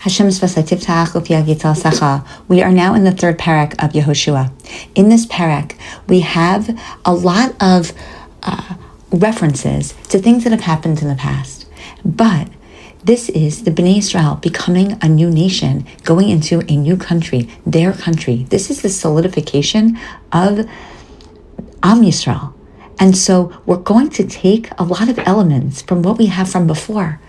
We are now in the third Perek of Yehoshua. In this Perek, we have a lot of references to things that have happened in the past. But this is the Bnei Israel becoming a new nation, going into a new country, their country. This is the solidification of Am Yisrael. And so we're going to take a lot of elements from what we have from before.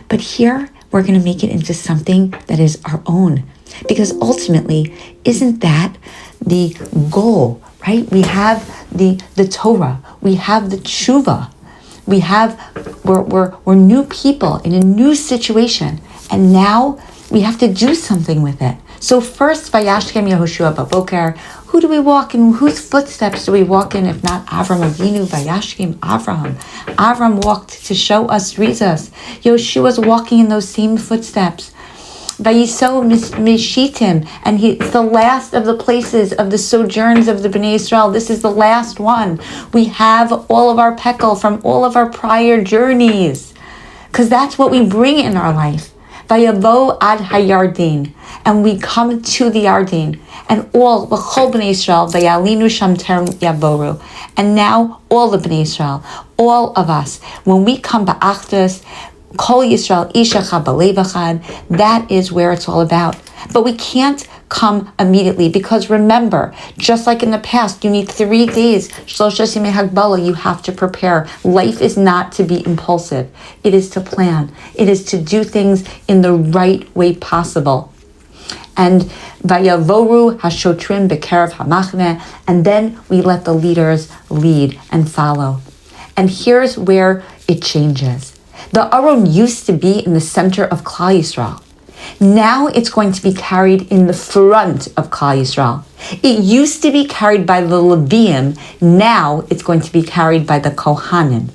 But here, we're going to make it into something that is our own. Because ultimately, isn't that the goal, right? We have the Torah, we have the tshuva, we're new people in a new situation, and now we have to do something with it. So first, Vayashkem Yehoshua Baboker, who do we walk in? Whose footsteps do we walk in? If not Avram Avinu, Vayashkem Avram. Avram walked to show us Jesus. Yeshua's walking in those same footsteps. Vayiso Mishitim, and it's the last of the places of the sojourns of the Bnei Israel. This is the last one. We have all of our pekel from all of our prior journeys, because that's what we bring in our life. Vayavo ad hayardin, and we come to the Yardin, and all v'chol Bnei Israel vayalinu sham terem yavoru, and now all the Bnei Israel, all of us, when we come ba'achdus, Kol Yisrael Ishacha B'Lev Echad, that is where it's all about. But we can't come immediately, because remember, just like in the past, you need 3 days. Shloshos Yemei Hagbala, you have to prepare. Life is not to be impulsive. It is to plan. It is to do things in the right way possible. And Vayavoru Hashotrim B'Kerev Hamachne, and then we let the leaders lead and follow. And here's where it changes. The Aron used to be in the center of Klal Yisrael. Now it's going to be carried in the front of Klal Yisrael. It used to be carried by the Leviim. Now it's going to be carried by the Kohanim.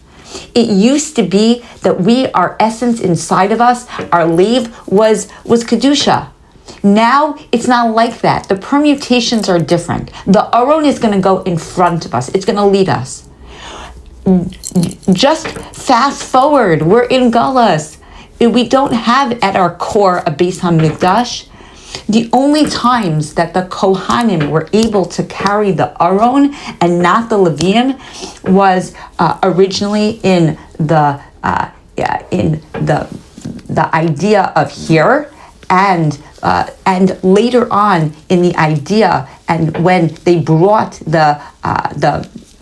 It used to be that our essence inside of us, our lev, was Kedusha. Now it's not like that. The permutations are different. The Aron is going to go in front of us. It's going to lead us. Just fast forward, we're in Galus. We don't have at our core a Beis HaMikdash. The only times that the Kohanim were able to carry the Aron and not the Leviim was originally in the idea of here, and later on in the idea, and when they brought the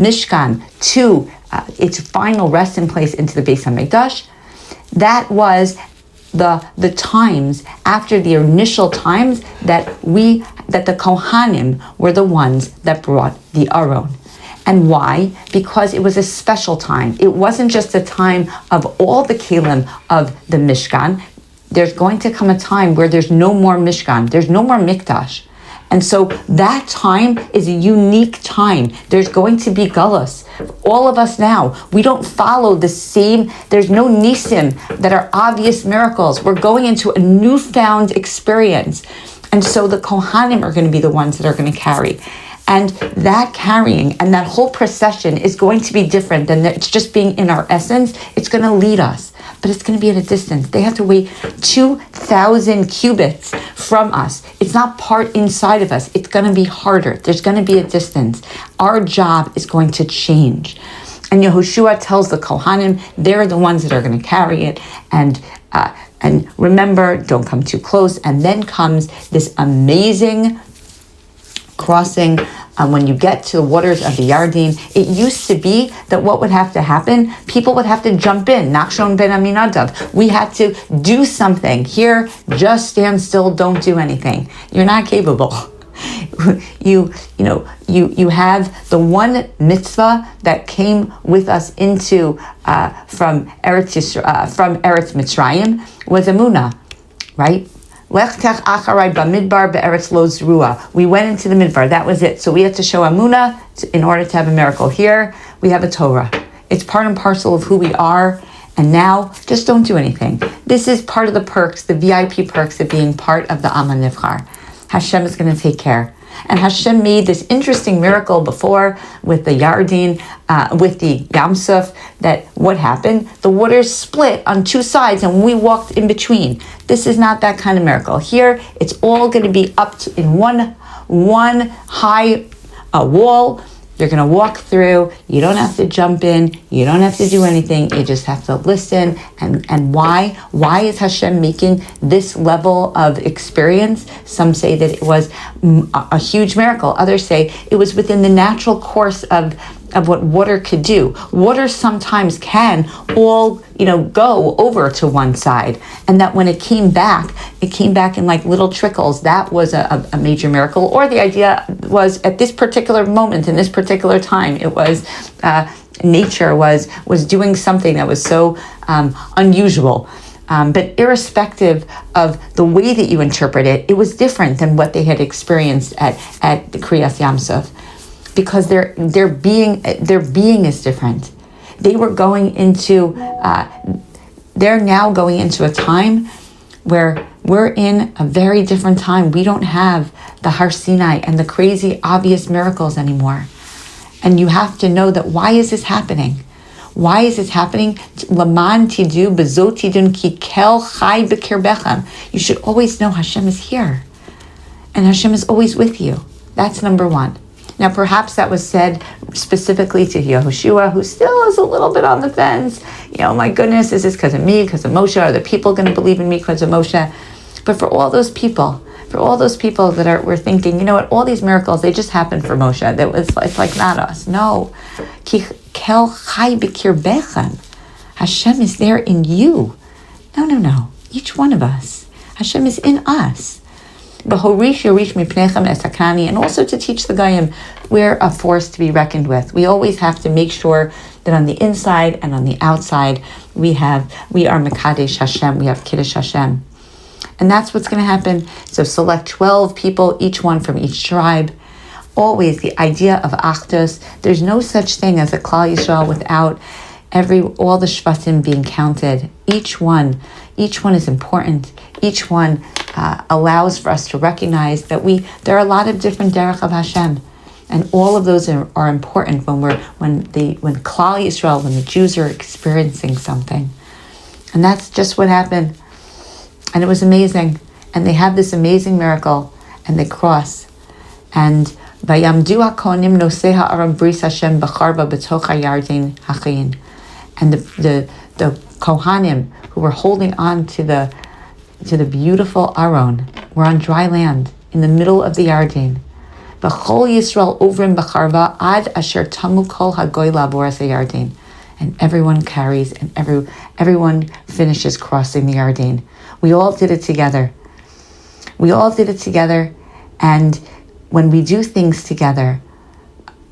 Mishkan to its final resting place into the Beis HaMikdash, that was the times after the initial times that the Kohanim were the ones that brought the Aron. And why? Because it was a special time. It wasn't just a time of all the kelim of the Mishkan. There's going to come a time where there's no more Mishkan, there's no more Mikdash. And so that time is a unique time. There's going to be galus. All of us now, we don't follow the same, there's no nisim that are obvious miracles. We're going into a newfound experience. And so the Kohanim are going to be the ones that are going to carry. And that carrying and that whole procession is going to be different than it's just being in our essence. It's going to lead us, but it's going to be at a distance. They have to wait 2,000 cubits from us. It's not part inside of us. It's going to be harder. There's going to be a distance. Our job is going to change. And Yehoshua tells the Kohanim, they're the ones that are going to carry it. And remember, don't come too close. And then comes this amazing crossing. When you get to the waters of the Yardin, it used to be that what would have to happen, people would have to jump in. Nachshon ben Aminadav. We had to do something. Here, just stand still, don't do anything. You're not capable. You have the one mitzvah that came with us into from Eretz Mitzrayim was Emunah, right? We went into the midbar. That was it. So we had to show Amunah in order to have a miracle. Here we have a Torah. It's part and parcel of who we are. And now, just don't do anything. This is part of the perks, the VIP perks of being part of the Am HaNivchar. Hashem is going to take care. And Hashem made this interesting miracle before with the Yarden, with the Yam Suf, that what happened? The waters split on two sides and we walked in between. This is not that kind of miracle. Here, it's all going to be in one high wall. You're going to walk through. You don't have to jump in. You don't have to do anything. You just have to listen. And why? Why is Hashem making this level of experience? Some say that it was a huge miracle. Others say it was within the natural course of what water could do. Water sometimes can all, go over to one side. And that when it came back in like little trickles. That was a major miracle. Or the idea was at this particular moment, in this particular time, it was nature was doing something that was so unusual. But irrespective of the way that you interpret it, it was different than what they had experienced at the Kriyas Yamsuf. Because their being is different. They were they're now going into a time where we're in a very different time. We don't have the Har Sinai and the crazy obvious miracles anymore. And you have to know that why is this happening? Why is this happening? Laman tidu bezot tidun ki kel chai b'kirbechem. You should always know Hashem is here. And Hashem is always with you. That's number one. Now, perhaps that was said specifically to Yehoshua, who still is a little bit on the fence. My goodness, is this because of me, because of Moshe? Are the people going to believe in me because of Moshe? But for all those people that were thinking, you know what, all these miracles, they just happened for Moshe. It's like not us. No. Ki kel chai b'kirbechem. Hashem is there in you. No. Each one of us. Hashem is in us. And also to teach the Goyim, we're a force to be reckoned with. We always have to make sure that on the inside and on the outside, we are Mekadesh Hashem, we have Kiddush Hashem. And that's what's going to happen. So select 12 people, each one from each tribe. Always the idea of Achdus. There's no such thing as a Klal Yisrael without all the Shvatim being counted. Each one is important. Each one allows for us to recognize that there are a lot of different derech of Hashem, and all of those are important when Klal Yisrael, when the Jews are experiencing something, and that's just what happened, and it was amazing, and they have this amazing miracle, and they cross, and vayamdu hakohanim nosei ha'aron bris Hashem b'charba b'toch hayarden hachayin, and the Kohanim who were holding on to the beautiful Aron were on dry land in the middle of the Yarden. V'chol Yisrael ovrim b'charva ad asher tamu kol hagoy laboras Yarden, and everyone carries and everyone finishes crossing the Yarden. We all did it together. And when we do things together,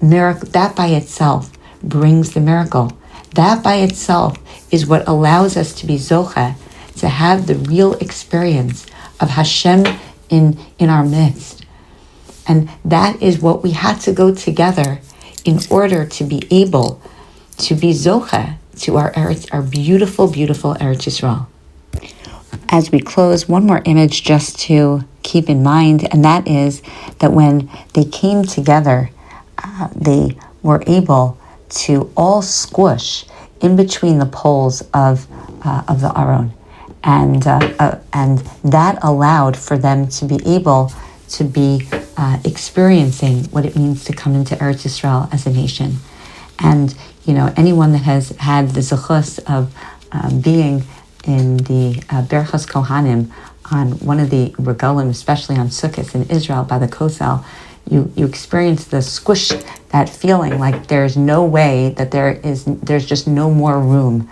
that by itself brings the miracle. That by itself is what allows us to be zocheh, to have the real experience of Hashem in our midst. And that is what we had to go together in order to be able to be zocheh to our beautiful, beautiful Eretz Yisrael. As we close, one more image just to keep in mind, and that is that when they came together, they were able to all squish in between the poles of the Aron, and that allowed for them to be able to be experiencing what it means to come into Eretz Yisrael as a nation. And anyone that has had the zechus of being in the Berchas Kohanim on one of the regalim, especially on Sukkot in Israel by the Kosel, you experience the squish, that feeling like there's no way, that there's just no more room.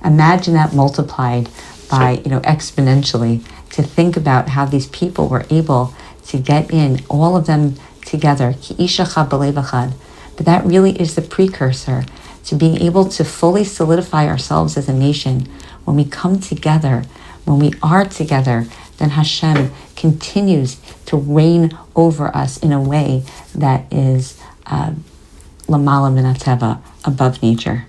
Imagine that multiplied by exponentially, to think about how these people were able to get in, all of them together, ki ish echad b'lev echad. But that really is the precursor to being able to fully solidify ourselves as a nation. When we come together, when we are together, then Hashem continues to reign over us in a way that is lamala min hateva, above nature.